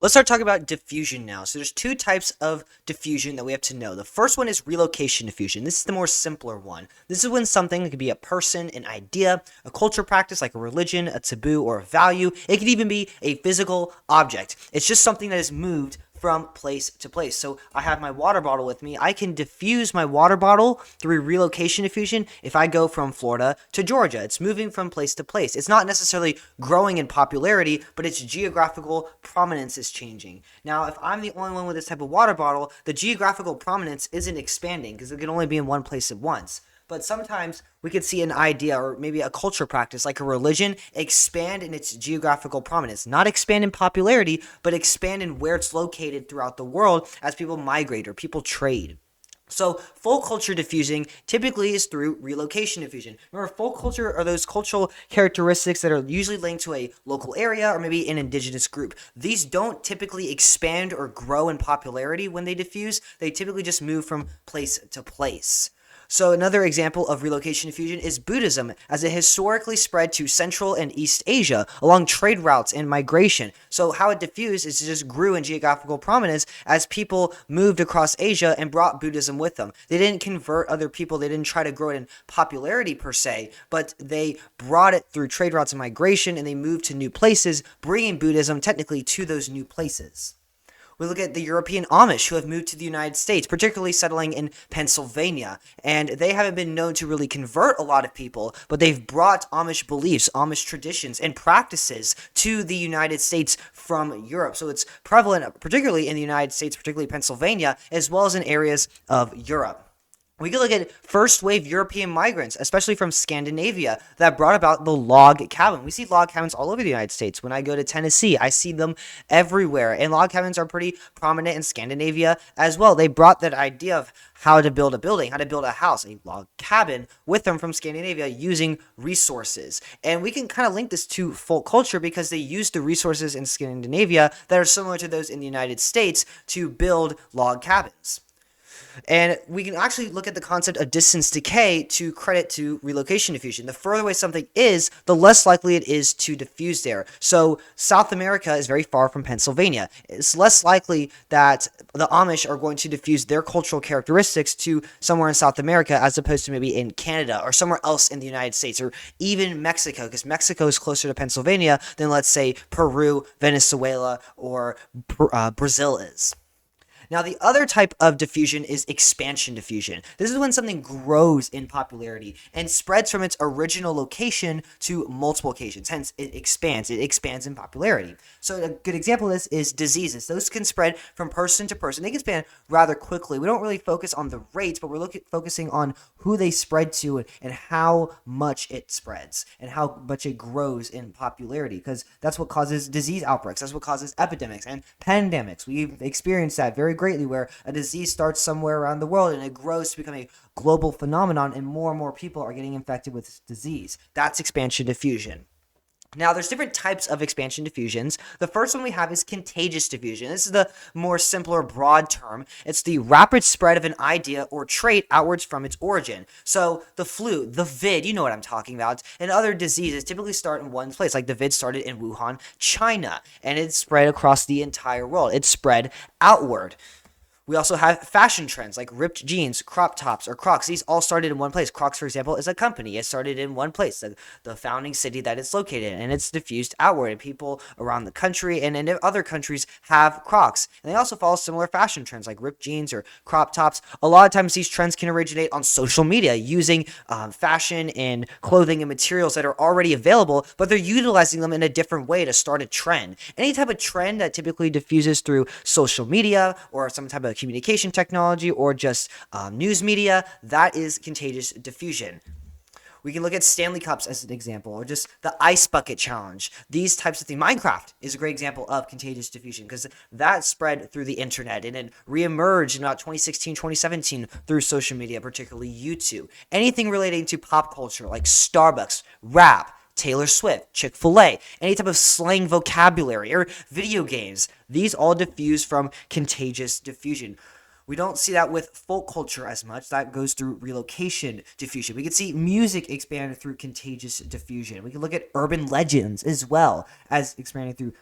Let's start talking about diffusion now. So there's two types of diffusion that we have to know. The first one is relocation diffusion. This is the more simpler one. This is when something, it could be a person, an idea, a culture practice like a religion, a taboo, or a value. It could even be a physical object. It's just something that is moved from place to place. So I have my water bottle with me. I can diffuse my water bottle through relocation diffusion if I go from Florida to Georgia. It's moving from place to place. It's not necessarily growing in popularity, but its geographical prominence is changing. Now, if I'm the only one with this type of water bottle, the geographical prominence isn't expanding because it can only be in one place at once. But sometimes we could see an idea or maybe a culture practice like a religion expand in its geographical prominence. Not expand in popularity, but expand in where it's located throughout the world as people migrate or people trade. So folk culture diffusing typically is through relocation diffusion. Remember, folk culture are those cultural characteristics that are usually linked to a local area or maybe an indigenous group. These don't typically expand or grow in popularity when they diffuse. They typically just move from place to place. So another example of relocation diffusion is Buddhism, as it historically spread to Central and East Asia along trade routes and migration. So how it diffused is it just grew in geographical prominence as people moved across Asia and brought Buddhism with them. They didn't convert other people, they didn't try to grow it in popularity per se, but they brought it through trade routes and migration and they moved to new places, bringing Buddhism technically to those new places. We look at the European Amish who have moved to the United States, particularly settling in Pennsylvania. And they haven't been known to really convert a lot of people, but they've brought Amish beliefs, Amish traditions, and practices to the United States from Europe. So it's prevalent, particularly in the United States, particularly Pennsylvania, as well as in areas of Europe. We could look at first wave European migrants, especially from Scandinavia, that brought about the log cabin. We see log cabins all over the United States. When I go to Tennessee, I see them everywhere. And log cabins are pretty prominent in Scandinavia as well. They brought that idea of how to build a building, how to build a house, a log cabin, with them from Scandinavia using resources. And we can kind of link this to folk culture because they used the resources in Scandinavia that are similar to those in the United States to build log cabins. And we can actually look at the concept of distance decay to credit to relocation diffusion. The further away something is, the less likely it is to diffuse there. So South America is very far from Pennsylvania. It's less likely that the Amish are going to diffuse their cultural characteristics to somewhere in South America as opposed to maybe in Canada or somewhere else in the United States or even Mexico, because Mexico is closer to Pennsylvania than, let's say, Peru, Venezuela, or Brazil is. Now, the other type of diffusion is expansion diffusion. This is when something grows in popularity and spreads from its original location to multiple locations. Hence, it expands. It expands in popularity. So a good example of this is diseases. Those can spread from person to person. They can spread rather quickly. We don't really focus on the rates, but we're focusing on who they spread to and how much it spreads and how much it grows in popularity, because that's what causes disease outbreaks. That's what causes epidemics and pandemics. We've experienced that very greatly, where a disease starts somewhere around the world and it grows to become a global phenomenon and more people are getting infected with this disease. That's expansion diffusion. Now, there's different types of expansion diffusions. The first one we have is contagious diffusion. This is the more simpler, broad term. It's the rapid spread of an idea or trait outwards from its origin. So the flu, the vid, you know what I'm talking about, and other diseases typically start in one place. Like the vid started in Wuhan, China, and it spread across the entire world. It spread outward. We also have fashion trends like ripped jeans, crop tops, or Crocs. These all started in one place. Crocs, for example, is a company. It started in one place, the founding city that it's located in, and it's diffused outward. And people around the country and in other countries have Crocs. And they also follow similar fashion trends like ripped jeans or crop tops. A lot of times these trends can originate on social media using fashion and clothing and materials that are already available, but they're utilizing them in a different way to start a trend. Any type of trend that typically diffuses through social media or some type of communication technology or just news media, that is contagious diffusion. We can look at Stanley Cups as an example, or just the Ice Bucket Challenge. These types of things. Minecraft is a great example of contagious diffusion because that spread through the internet and it reemerged in about 2016, 2017 through social media, particularly YouTube. Anything relating to pop culture like Starbucks, rap, Taylor Swift, Chick-fil-A, any type of slang vocabulary, or video games. These all diffuse from contagious diffusion. We don't see that with folk culture as much. That goes through relocation diffusion. We can see music expanded through contagious diffusion. We can look at urban legends as well as expanding through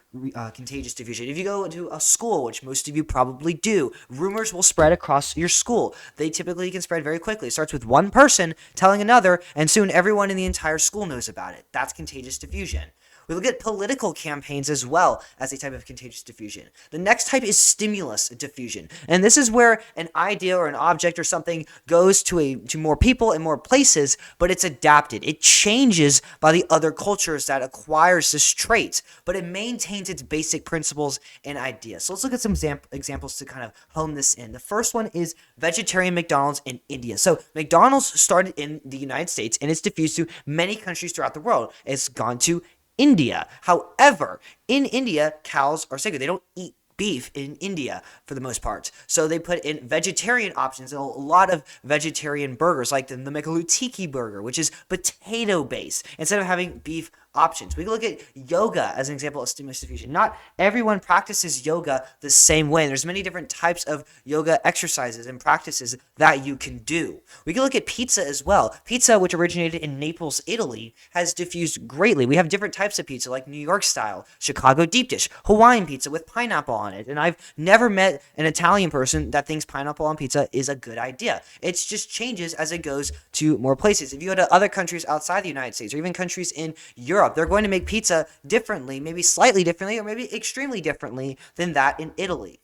contagious diffusion. If you go to a school, which most of you probably do, rumors will spread across your school. They typically can spread very quickly. It starts with one person telling another, and soon everyone in the entire school knows about it. That's contagious diffusion. We look at political campaigns as well as a type of contagious diffusion. The next type is stimulus diffusion. And this is where an idea or an object or something goes to more people and more places, but it's adapted. It changes by the other cultures that acquires this trait, but it maintains its basic principles and ideas. So let's look at some examples to kind of hone this in. The first one is vegetarian McDonald's in India. So McDonald's started in the United States and it's diffused to many countries throughout the world. It's gone to India. However, in India, cows are sacred. They don't eat beef in India for the most part. So they put in vegetarian options and a lot of vegetarian burgers, like the Mekalu Tiki burger, which is potato based, instead of having beef options. We can look at yoga as an example of stimulus diffusion. Not everyone practices yoga the same way. There's many different types of yoga exercises and practices that you can do. We can look at pizza as well. Pizza, which originated in Naples, Italy, has diffused greatly. We have different types of pizza, like New York style, Chicago deep dish, Hawaiian pizza with pineapple on it. And I've never met an Italian person that thinks pineapple on pizza is a good idea. It just changes as it goes to more places. If you go to other countries outside the United States or even countries in Europe, they're going to make pizza differently, maybe slightly differently, or maybe extremely differently than that in Italy.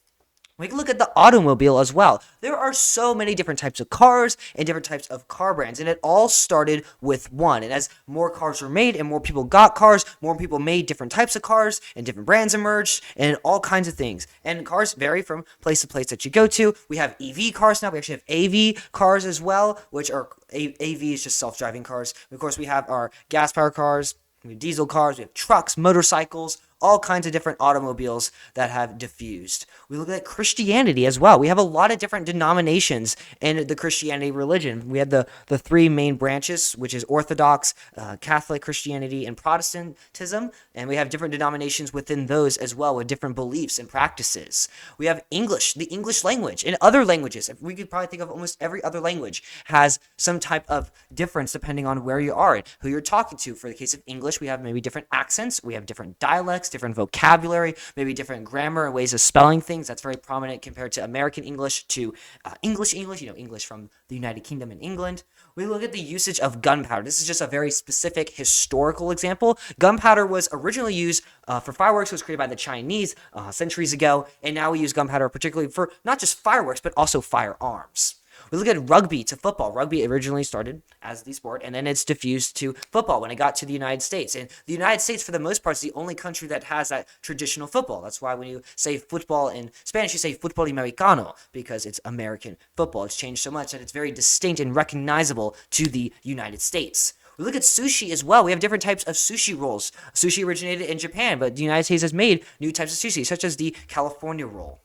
We can look at the automobile as well. There are so many different types of cars and different types of car brands, and it all started with one. And as more cars were made and more people got cars, more people made different types of cars and different brands emerged and all kinds of things. And cars vary from place to place that you go to. We have EV cars now. We actually have AV cars as well, which are AV is just self-driving cars. Of course, we have our gas-powered cars. We have diesel cars, we have trucks, motorcycles, all kinds of different automobiles that have diffused. We look at Christianity as well. We have a lot of different denominations in the Christianity religion. We have the three main branches, which is Orthodox, Catholic Christianity, and Protestantism. And we have different denominations within those as well with different beliefs and practices. We have English, the English language, and other languages. We could probably think of almost every other language has some type of difference depending on where you are and who you're talking to. For the case of English, we have maybe different accents, we have different dialects, different vocabulary, maybe different grammar and ways of spelling things. That's very prominent compared to American English to English, English from the United Kingdom and England. We look at the usage of gunpowder. This is just a very specific historical example. Gunpowder was originally used for fireworks. It was created by the Chinese centuries ago, and now we use gunpowder particularly for not just fireworks, but also firearms. We look at rugby to football. Rugby originally started as the sport, and then it's diffused to football when it got to the United States. And the United States, for the most part, is the only country that has that traditional football. That's why when you say football in Spanish, you say fútbol americano, because it's American football. It's changed so much that it's very distinct and recognizable to the United States. We look at sushi as well. We have different types of sushi rolls. Sushi originated in Japan, but the United States has made new types of sushi, such as the California roll.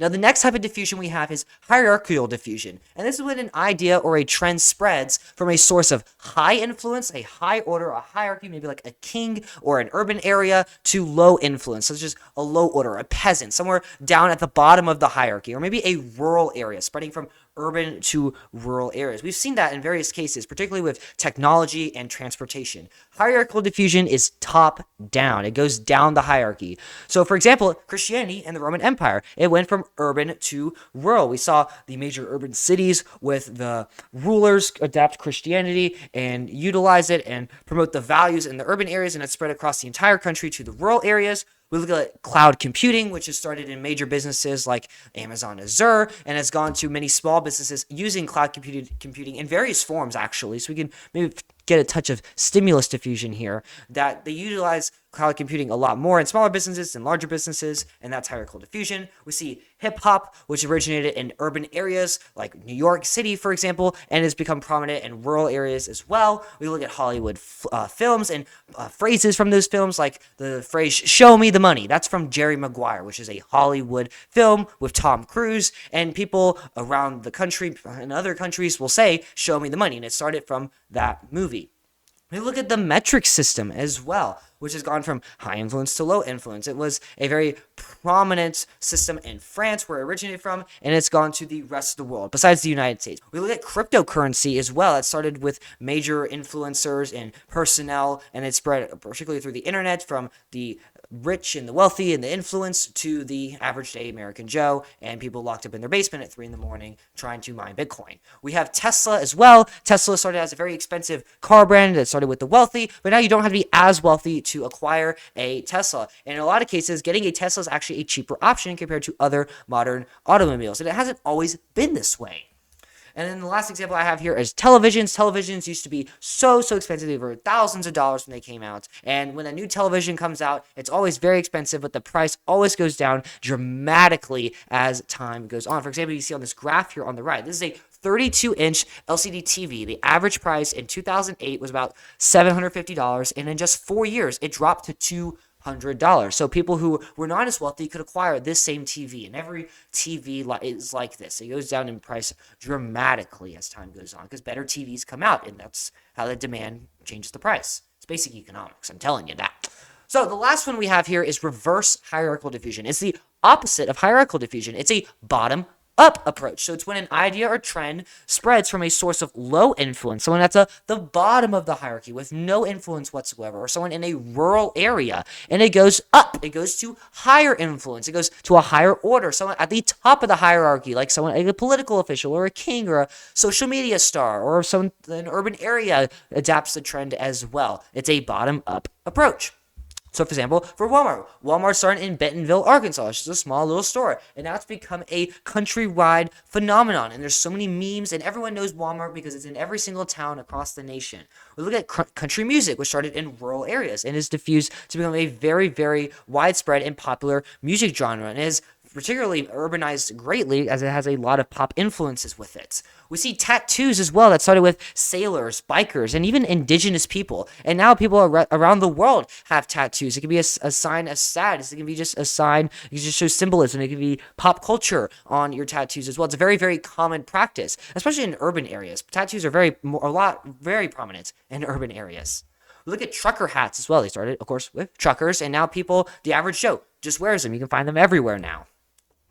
Now, the next type of diffusion we have is hierarchical diffusion. And this is when an idea or a trend spreads from a source of high influence, a high order, a hierarchy, maybe like a king or an urban area, to low influence, such as a low order, a peasant, somewhere down at the bottom of the hierarchy, or maybe a rural area, spreading from urban to rural areas. We've seen that in various cases, particularly with technology and transportation. Hierarchical diffusion is top down. It goes down the hierarchy. So, for example, Christianity and the Roman Empire, it went from urban to rural. We saw the major urban cities with the rulers adapt Christianity and utilize it and promote the values in the urban areas, and it spread across the entire country to the rural areas. We look at cloud computing, which has started in major businesses like Amazon Azure, and has gone to many small businesses using cloud computing in various forms, actually. So we can maybe get a touch of stimulus diffusion here, that they utilize cloud computing a lot more in smaller businesses than larger businesses, and that's hierarchical diffusion. We see hip-hop, which originated in urban areas like New York City, for example, and has become prominent in rural areas as well. We look at Hollywood films and phrases from those films, like the phrase, "show me the money." That's from Jerry Maguire, which is a Hollywood film with Tom Cruise, and people around the country and other countries will say, "show me the money," and it started from that movie. We look at the metric system as well, which has gone from high influence to low influence. It was a very prominent system in France, where it originated from, and it's gone to the rest of the world, besides the United States. We look at cryptocurrency as well. It started with major influencers and personnel, and it spread particularly through the internet from the rich and the wealthy and the influence to the average day American Joe and people locked up in their basement at 3 a.m. trying to mine Bitcoin. We have Tesla as well. Tesla started as a very expensive car brand that started with the wealthy, but now you don't have to be as wealthy to acquire a Tesla. And in a lot of cases, getting a Tesla is actually a cheaper option compared to other modern automobiles. And it hasn't always been this way. And then the last example I have here is televisions. Televisions used to be so expensive. They were thousands of dollars when they came out. And when a new television comes out, it's always very expensive, but the price always goes down dramatically as time goes on. For example, you see on this graph here on the right, this is a 32-inch LCD TV. The average price in 2008 was about $750, and in just 4 years, it dropped to $200. So people who were not as wealthy could acquire this same TV, and every TV is like this. It goes down in price dramatically as time goes on because better TVs come out, and that's how the demand changes the price. It's basic economics, I'm telling you that. So the last one we have here is reverse hierarchical diffusion. It's the opposite of hierarchical diffusion. It's a bottom-up approach. So it's when an idea or trend spreads from a source of low influence, someone that's the bottom of the hierarchy with no influence whatsoever, or someone in a rural area, and it goes up. It goes to higher influence. It goes to a higher order, someone at the top of the hierarchy, like someone, like a political official or a king or a social media star, or someone in an urban area adapts the trend as well. It's a bottom-up approach. So, for example, for Walmart started in Bentonville, Arkansas. It's just a small little store, and now it's become a countrywide phenomenon. And there's so many memes, and everyone knows Walmart because it's in every single town across the nation. We look at country music, which started in rural areas and is diffused to become a very widespread and popular music genre, and is particularly urbanized greatly as it has a lot of pop influences with it. We see tattoos as well that started with sailors, bikers, and even indigenous people. And now people around the world have tattoos. It can be a sign of status. It can be just a sign. It can just show symbolism. It can be pop culture on your tattoos as well. It's a very common practice, especially in urban areas. Tattoos are very prominent in urban areas. Look at trucker hats as well. They started, of course, with truckers, and now people, the average Joe, just wears them. You can find them everywhere now.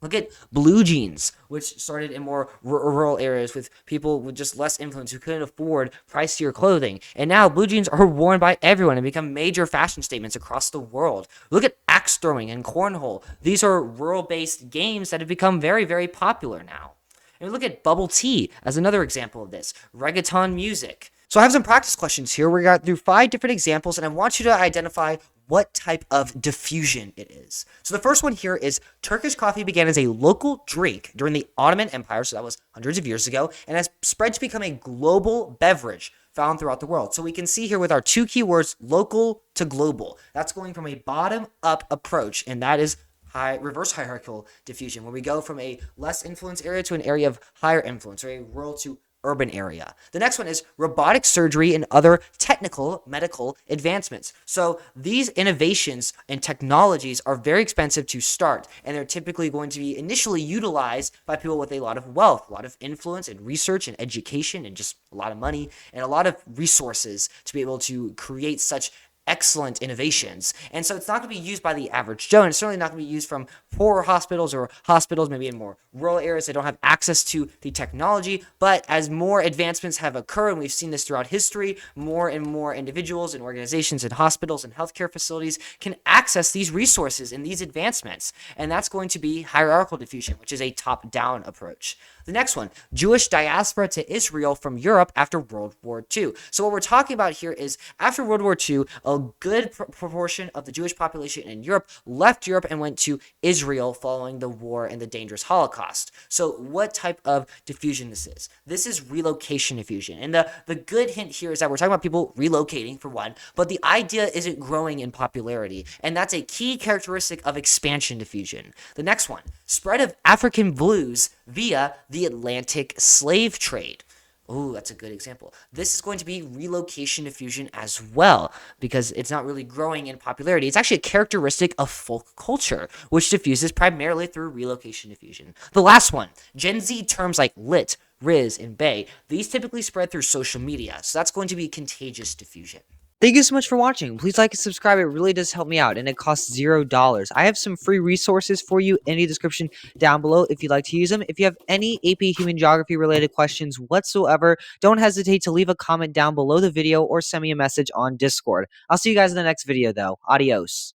Look at blue jeans, which started in more rural areas with people with just less influence who couldn't afford pricier clothing. And now blue jeans are worn by everyone and become major fashion statements across the world. Look at axe throwing and cornhole. These are rural-based games that have become very popular now. And we look at bubble tea as another example of this. Reggaeton music. So I have some practice questions here. We got through 5 different examples, and I want you to identify what type of diffusion it is. So the first one here is Turkish coffee began as a local drink during the Ottoman Empire, so that was hundreds of years ago, and has spread to become a global beverage found throughout the world. So we can see here with our 2 keywords, local to global. That's going from a bottom-up approach, and that is reverse hierarchical diffusion, where we go from a less influence area to an area of higher influence, or a rural to urban area. The next one is robotic surgery and other technical medical advancements. So these innovations and technologies are very expensive to start, and they're typically going to be initially utilized by people with a lot of wealth, a lot of influence and research and education, and just a lot of money and a lot of resources to be able to create such excellent innovations. And so it's not going to be used by the average Joe, and it's certainly not going to be used from poorer hospitals or hospitals maybe in more rural areas that don't have access to the technology. But as more advancements have occurred, and we've seen this throughout history, more and more individuals and organizations and hospitals and healthcare facilities can access these resources and these advancements. And that's going to be hierarchical diffusion, which is a top-down approach. The next one, Jewish diaspora to Israel from Europe after World War II. So what we're talking about here is after World War II, a good proportion of the Jewish population in Europe left Europe and went to Israel following the war and the dangerous Holocaust. So what type of diffusion this is? This is relocation diffusion. And the good hint here is that we're talking about people relocating for one, but the idea isn't growing in popularity. And that's a key characteristic of expansion diffusion. The next one, spread of African blues via the Atlantic slave trade. Oh, that's a good example. This is going to be relocation diffusion as well, because it's not really growing in popularity. It's actually a characteristic of folk culture, which diffuses primarily through relocation diffusion. The last one, Gen Z terms like lit, Riz, and Bay. These typically spread through social media, so that's going to be contagious diffusion. Thank you so much for watching. Please like and subscribe. It really does help me out, and it costs $0. I have some free resources for you in the description down below if you'd like to use them. If you have any AP Human Geography related questions whatsoever, don't hesitate to leave a comment down below the video or send me a message on Discord. I'll see you guys in the next video, though. Adios.